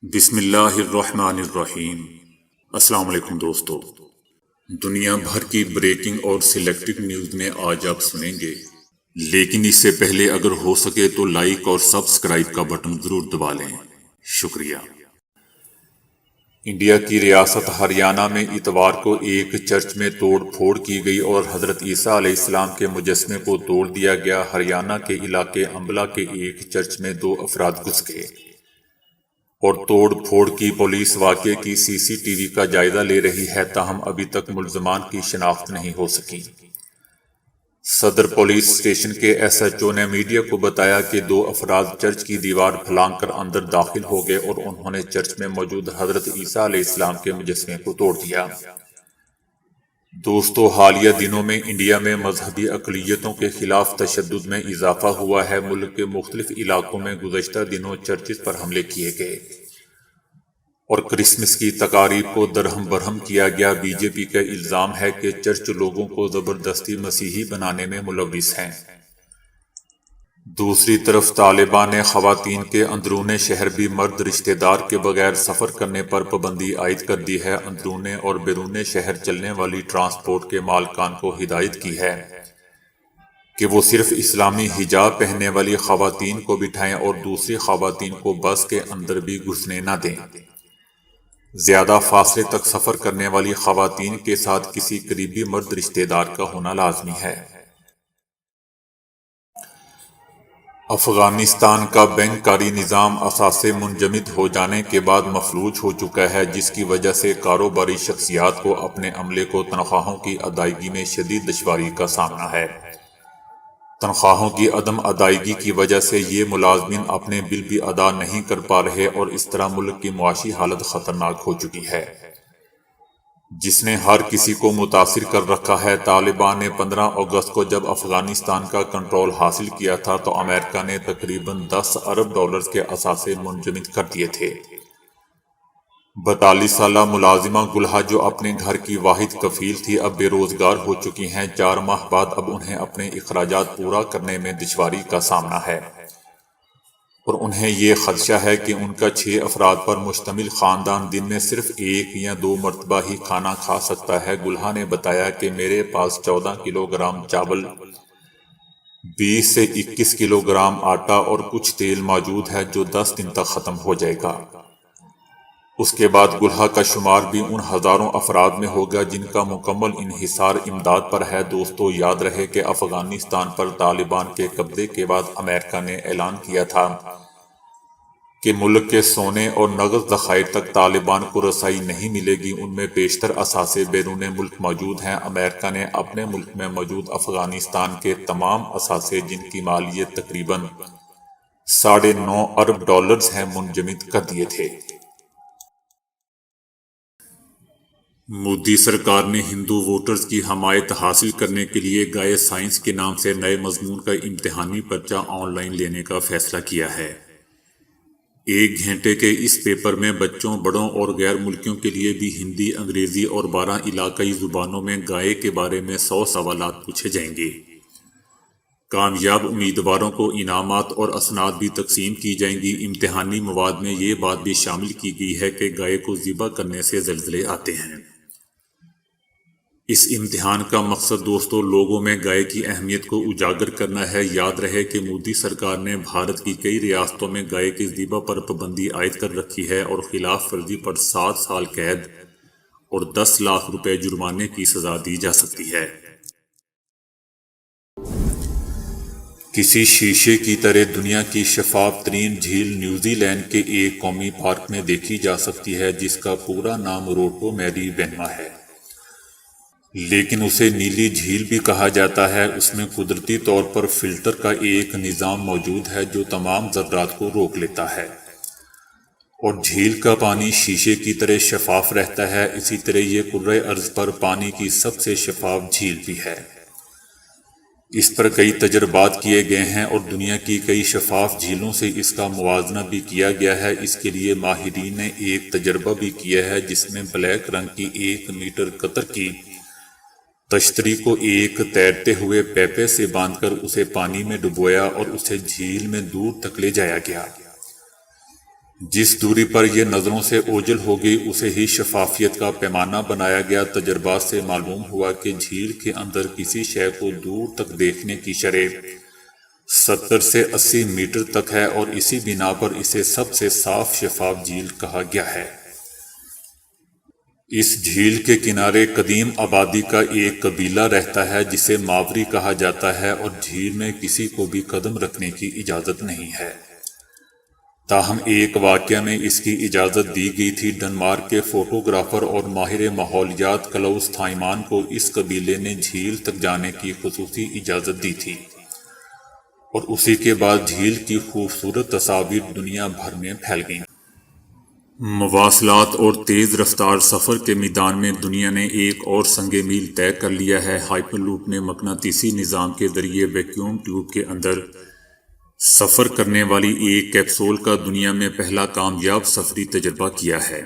بسم اللہ الرحمن الرحیم۔ السلام علیکم دوستو، دنیا بھر کی بریکنگ اور سلیکٹڈ نیوز میں آج آپ سنیں گے، لیکن اس سے پہلے اگر ہو سکے تو لائک اور سبسکرائب کا بٹن ضرور دبا لیں۔ شکریہ۔ انڈیا کی ریاست ہریانہ میں اتوار کو ایک چرچ میں توڑ پھوڑ کی گئی اور حضرت عیسیٰ علیہ السلام کے مجسمے کو توڑ دیا گیا۔ ہریانہ کے علاقے امبلا کے ایک چرچ میں 2 افراد گھس گئے اور توڑ پھوڑ کی۔ پولیس واقعے کی سی سی ٹی وی کا جائزہ لے رہی ہے، تاہم ابھی تک ملزمان کی شناخت نہیں ہو سکی۔ صدر پولیس اسٹیشن کے ایس ایچ او نے میڈیا کو بتایا کہ 2 افراد چرچ کی دیوار پھلانگ کر اندر داخل ہو گئے اور انہوں نے چرچ میں موجود حضرت عیسیٰ علیہ السلام کے مجسمے کو توڑ دیا۔ دوستو، حالیہ دنوں میں انڈیا میں مذہبی اقلیتوں کے خلاف تشدد میں اضافہ ہوا ہے۔ ملک کے مختلف علاقوں میں گزشتہ دنوں چرچز پر حملے کیے گئے اور کرسمس کی تقاریب کو درہم برہم کیا گیا۔ بی جے پی کا الزام ہے کہ چرچ لوگوں کو زبردستی مسیحی بنانے میں ملوث ہیں۔ دوسری طرف طالبان نے خواتین کے اندرون شہر بھی مرد رشتہ دار کے بغیر سفر کرنے پر پابندی عائد کر دی ہے۔ اندرون اور بیرون شہر چلنے والی ٹرانسپورٹ کے مالکان کو ہدایت کی ہے کہ وہ صرف اسلامی حجاب پہننے والی خواتین کو بٹھائیں اور دوسری خواتین کو بس کے اندر بھی گھسنے نہ دیں۔ زیادہ فاصلے تک سفر کرنے والی خواتین کے ساتھ کسی قریبی مرد رشتہ دار کا ہونا لازمی ہے۔ افغانستان کا بینکاری نظام اثاثے منجمد ہو جانے کے بعد مفلوج ہو چکا ہے، جس کی وجہ سے کاروباری شخصیات کو اپنے عملے کو تنخواہوں کی ادائیگی میں شدید دشواری کا سامنا ہے۔ تنخواہوں کی عدم ادائیگی کی وجہ سے یہ ملازمین اپنے بل بھی ادا نہیں کر پا رہے اور اس طرح ملک کی معاشی حالت خطرناک ہو چکی ہے، جس نے ہر کسی کو متاثر کر رکھا ہے۔ طالبان نے 15 اگست کو جب افغانستان کا کنٹرول حاصل کیا تھا تو امریکہ نے تقریباً $10 ارب کے اثاثے منجمد کر دیے تھے۔ 42 سالہ ملازمہ گلہا، جو اپنے گھر کی واحد کفیل تھی، اب بے روزگار ہو چکی ہیں۔ 4 ماہ بعد اب انہیں اپنے اخراجات پورا کرنے میں دشواری کا سامنا ہے اور انہیں یہ خدشہ ہے کہ ان کا 6 افراد پر مشتمل خاندان دن میں صرف 1 یا 2 مرتبہ ہی کھانا کھا سکتا ہے۔ گلہا نے بتایا کہ میرے پاس 14 کلو گرام چاول، 20 سے 21 کلو گرام آٹا اور کچھ تیل موجود ہے جو 10 دن تک ختم ہو جائے گا۔ اس کے بعد گلہا کا شمار بھی ان ہزاروں افراد میں ہوگا جن کا مکمل انحصار امداد پر ہے۔ دوستو، یاد رہے کہ افغانستان پر طالبان کے قبضے کے بعد امریکہ نے اعلان کیا تھا کہ ملک کے سونے اور نقد ذخائر تک طالبان کو رسائی نہیں ملے گی۔ ان میں بیشتر اثاثے بیرون ملک موجود ہیں۔ امریکہ نے اپنے ملک میں موجود افغانستان کے تمام اثاثے، جن کی مالیت تقریباً $9.5 ارب ہے، منجمد کر دیے تھے۔ مودی سرکار نے ہندو ووٹرز کی حمایت حاصل کرنے کے لیے گائے سائنس کے نام سے نئے مضمون کا امتحانی پرچہ آن لائن لینے کا فیصلہ کیا ہے۔ 1 گھنٹے کے اس پیپر میں بچوں، بڑوں اور غیر ملکیوں کے لیے بھی ہندی، انگریزی اور 12 علاقائی زبانوں میں گائے کے بارے میں 100 سوالات پوچھے جائیں گے۔ کامیاب امیدواروں کو انعامات اور اسناد بھی تقسیم کی جائیں گی۔ امتحانی مواد میں یہ بات بھی شامل کی گئی ہے کہ گائے کو ذبح کرنے سے زلزلے آتے ہیں۔ اس امتحان کا مقصد دوستو لوگوں میں گائے کی اہمیت کو اجاگر کرنا ہے۔ یاد رہے کہ مودی سرکار نے بھارت کی کئی ریاستوں میں گائے کی ذبح پر پابندی عائد کر رکھی ہے اور خلاف ورزی پر 7 سال قید اور 10 لاکھ روپے جرمانے کی سزا دی جا سکتی ہے۔ کسی شیشے کی طرح دنیا کی شفاف ترین جھیل نیوزی لینڈ کے ایک قومی پارک میں دیکھی جا سکتی ہے، جس کا پورا نام روٹو میری وینما ہے، لیکن اسے نیلی جھیل بھی کہا جاتا ہے۔ اس میں قدرتی طور پر فلٹر کا ایک نظام موجود ہے جو تمام ذرات کو روک لیتا ہے اور جھیل کا پانی شیشے کی طرح شفاف رہتا ہے۔ اسی طرح یہ کرۂ ارض پر پانی کی سب سے شفاف جھیل بھی ہے۔ اس پر کئی تجربات کیے گئے ہیں اور دنیا کی کئی شفاف جھیلوں سے اس کا موازنہ بھی کیا گیا ہے۔ اس کے لیے ماہرین نے ایک تجربہ بھی کیا ہے جس میں بلیک رنگ کی 1 میٹر قطر کی تشتری کو ایک تیرتے ہوئے پیپے سے باندھ کر اسے پانی میں ڈبویا اور اسے جھیل میں دور تک لے جایا گیا۔ جس دوری پر یہ نظروں سے اوجھل ہو گئی اسے ہی شفافیت کا پیمانہ بنایا گیا۔ تجربات سے معلوم ہوا کہ جھیل کے اندر کسی شے کو دور تک دیکھنے کی شرح 70 سے 80 میٹر تک ہے، اور اسی بنا پر اسے سب سے صاف شفاف جھیل کہا گیا ہے۔ اس جھیل کے کنارے قدیم آبادی کا ایک قبیلہ رہتا ہے جسے ماوری کہا جاتا ہے، اور جھیل میں کسی کو بھی قدم رکھنے کی اجازت نہیں ہے۔ تاہم ایک واقعہ میں اس کی اجازت دی گئی تھی۔ ڈنمارک کے فوٹوگرافر اور ماہر ماحولیات کلاؤس تھائمان کو اس قبیلے نے جھیل تک جانے کی خصوصی اجازت دی تھی، اور اسی کے بعد جھیل کی خوبصورت تصاویر دنیا بھر میں پھیل گئیں۔ مواصلات اور تیز رفتار سفر کے میدان میں دنیا نے ایک اور سنگ میل طے کر لیا ہے۔ ہائپر لوپ نے مقناطیسی نظام کے ذریعے ویکیوم ٹیوب کے اندر سفر کرنے والی ایک کیپسول کا دنیا میں پہلا کامیاب سفری تجربہ کیا ہے۔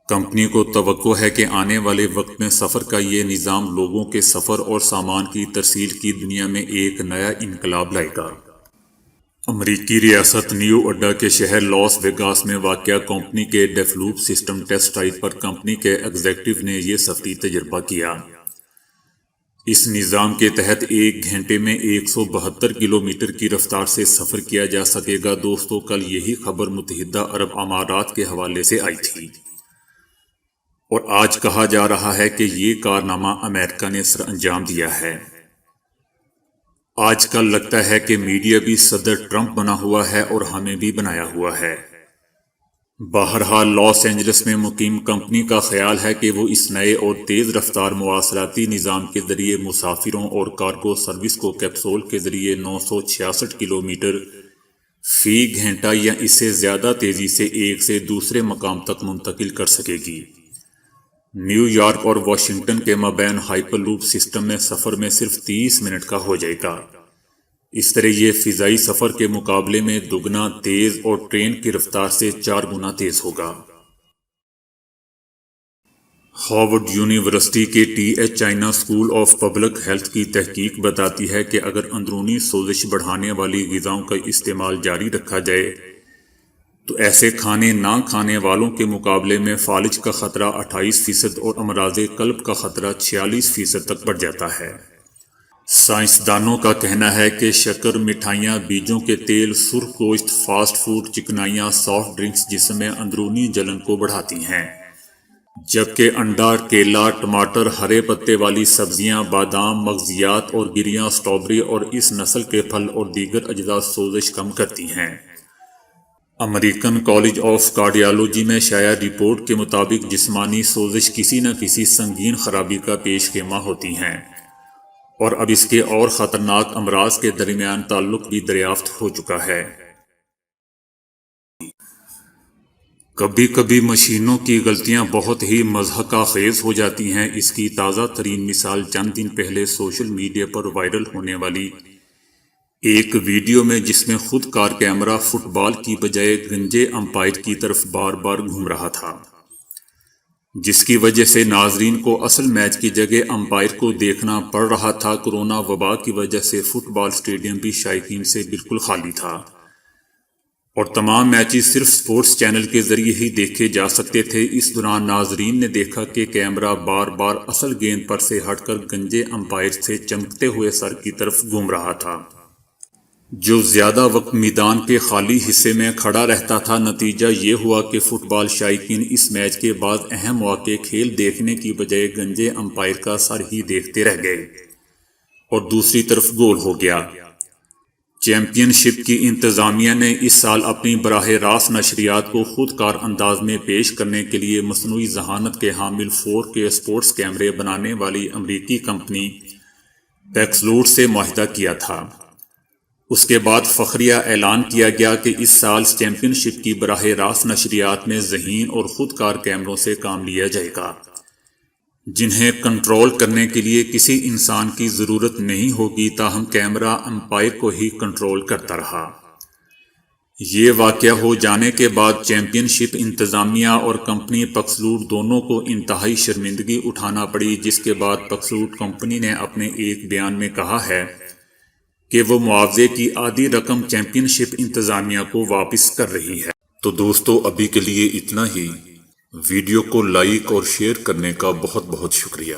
کمپنی کو توقع ہے کہ آنے والے وقت میں سفر کا یہ نظام لوگوں کے سفر اور سامان کی ترسیل کی دنیا میں ایک نیا انقلاب لائے گا۔ امریکی ریاست نیو اڈا کے شہر لاس ویگاس میں واقع کمپنی کے ڈیفلوپ سسٹم ٹیسٹ سائٹ پر کمپنی کے ایگزیکٹو نے یہ سفری تجربہ کیا۔ اس نظام کے تحت ایک گھنٹے میں 172 کلومیٹر کی رفتار سے سفر کیا جا سکے گا۔ دوستو، کل یہی خبر متحدہ عرب امارات کے حوالے سے آئی تھی، اور آج کہا جا رہا ہے کہ یہ کارنامہ امریکہ نے سر انجام دیا ہے۔ آج کل لگتا ہے کہ میڈیا بھی صدر ٹرمپ بنا ہوا ہے اور ہمیں بھی بنایا ہوا ہے۔ بہرحال لاس اینجلس میں مقیم کمپنی کا خیال ہے کہ وہ اس نئے اور تیز رفتار مواصلاتی نظام کے ذریعے مسافروں اور کارگو سروس کو کیپسول کے ذریعے 966 کلومیٹر فی گھنٹہ یا اس سے زیادہ تیزی سے ایک سے دوسرے مقام تک منتقل کر سکے گی۔ نیو یارک اور واشنگٹن کے مابین ہائپر لوپ سسٹم میں سفر میں صرف 30 منٹ کا ہو جائے گا۔ اس طرح یہ فضائی سفر کے مقابلے میں دگنا تیز اور ٹرین کی رفتار سے 4 گنا تیز ہوگا۔ ہارورڈ یونیورسٹی کے T H Chan school of public health کی تحقیق بتاتی ہے کہ اگر اندرونی سوزش بڑھانے والی غذاؤں کا استعمال جاری رکھا جائے تو ایسے کھانے نہ کھانے والوں کے مقابلے میں فالج کا خطرہ 28% اور امراض قلب کا خطرہ 46% تک بڑھ جاتا ہے۔ سائنسدانوں کا کہنا ہے کہ شکر، مٹھائیاں، بیجوں کے تیل، سرخ گوشت، فاسٹ فوڈ، چکنائیاں، سافٹ ڈرنکس جسم میں اندرونی جلن کو بڑھاتی ہیں، جبکہ انڈا، کیلا، ٹماٹر، ہرے پتے والی سبزیاں، بادام، مغزیات اور گریاں، اسٹرابری اور اس نسل کے پھل اور دیگر اجزاء سوزش کم کرتی ہیں۔ امریکن کالج آف کارڈیالوجی میں شائع رپورٹ کے مطابق جسمانی سوزش کسی نہ کسی سنگین خرابی کا پیش خیمہ ہوتی ہیں، اور اب اس کے اور خطرناک امراض کے درمیان تعلق بھی دریافت ہو چکا ہے۔ کبھی کبھی مشینوں کی غلطیاں بہت ہی مضحکہ خیز ہو جاتی ہیں۔ اس کی تازہ ترین مثال چند دن پہلے سوشل میڈیا پر وائرل ہونے والی ایک ویڈیو میں جس میں خود کار کیمرہ فٹ بال کی بجائے گنجے امپائر کی طرف بار بار گھوم رہا تھا، جس کی وجہ سے ناظرین کو اصل میچ کی جگہ امپائر کو دیکھنا پڑ رہا تھا۔ کورونا وبا کی وجہ سے فٹ بال اسٹیڈیم بھی شائقین سے بالکل خالی تھا، اور تمام میچز صرف سپورٹس چینل کے ذریعے ہی دیکھے جا سکتے تھے۔ اس دوران ناظرین نے دیکھا کہ کیمرہ بار بار اصل گیند پر سے ہٹ کر گنجے امپائر سے چمکتے ہوئے سر کی طرف گھوم رہا تھا، جو زیادہ وقت میدان کے خالی حصے میں کھڑا رہتا تھا۔ نتیجہ یہ ہوا کہ فٹ بال شائقین اس میچ کے بعد اہم مواقع کھیل دیکھنے کی بجائے گنجے امپائر کا سر ہی دیکھتے رہ گئے، اور دوسری طرف گول ہو گیا۔ چیمپئن شپ کی انتظامیہ نے اس سال اپنی براہ راست نشریات کو خود کار انداز میں پیش کرنے کے لیے مصنوعی ذہانت کے حامل 4K سپورٹس کیمرے بنانے والی امریکی کمپنی پیکسلوٹ سے معاہدہ کیا تھا۔ اس کے بعد فخریہ اعلان کیا گیا کہ اس سال چیمپئن شپ کی براہ راست نشریات میں ذہین اور خود کار کیمروں سے کام لیا جائے گا، جنہیں کنٹرول کرنے کے لیے کسی انسان کی ضرورت نہیں ہوگی، تاہم کیمرہ امپائر کو ہی کنٹرول کرتا رہا۔ یہ واقعہ ہو جانے کے بعد چیمپئن شپ انتظامیہ اور کمپنی پیکسلوٹ دونوں کو انتہائی شرمندگی اٹھانا پڑی، جس کے بعد پیکسلوٹ کمپنی نے اپنے ایک بیان میں کہا ہے کہ وہ معاوضے کی آدھی رقم چیمپئن شپ انتظامیہ کو واپس کر رہی ہے۔ تو دوستو ابھی کے لیے اتنا ہی۔ ویڈیو کو لائک اور شیئر کرنے کا بہت بہت شکریہ۔